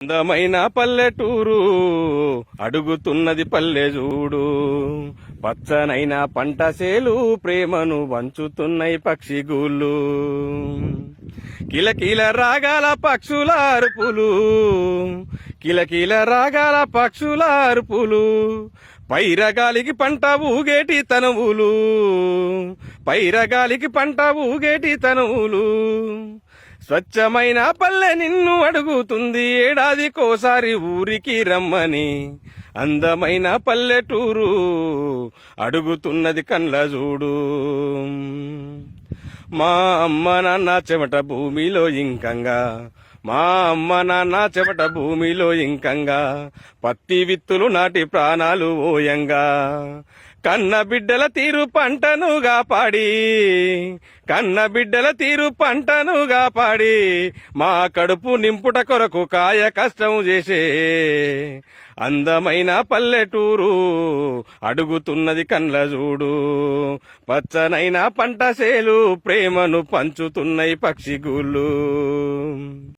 అందమైన పల్లెటూరు అడుగుతున్నది పల్లె చూడు. పచ్చనైన పంట సేలు ప్రేమను వంచుతున్నాయి పక్షిగూళ్ళు. కిలకిల రాగాల పక్షుల అరుపులు, కిలకిల రాగాల పక్షుల అరుపులు. పైరగాలికి పంట ఊగేటి తనువులు, పైరగాలికి పంట ఊగేటి తనువులు. స్వచ్ఛమైన పల్లె నిన్ను అడుగుతుంది ఏడాదికోసారి ఊరికి రమ్మని. అందమైన పల్లెటూరు అడుగుతున్నది కండ్ల చూడు. మా అమ్మ నాన్న చెమట భూమిలో ఇంకంగా, మా అమ్మ నాన్న చెమట భూమిలో ఇంకంగా. పత్తి విత్తులు నాటి ప్రాణాలు ఓయంగా. కన్న బిడ్డల తీరు పంటనుగా పాడి, కన్న బిడ్డల తీరు పంటనుగా పాడి. మా కడుపు నింపుట కొరకు కాయ కష్టం చేసే అందమైన పల్లెటూరు అడుగుతున్నది కండ్ల చూడు. పచ్చనైన పంట సేలు ప్రేమను పంచుతున్నాయి పక్షిగూళ్ళు.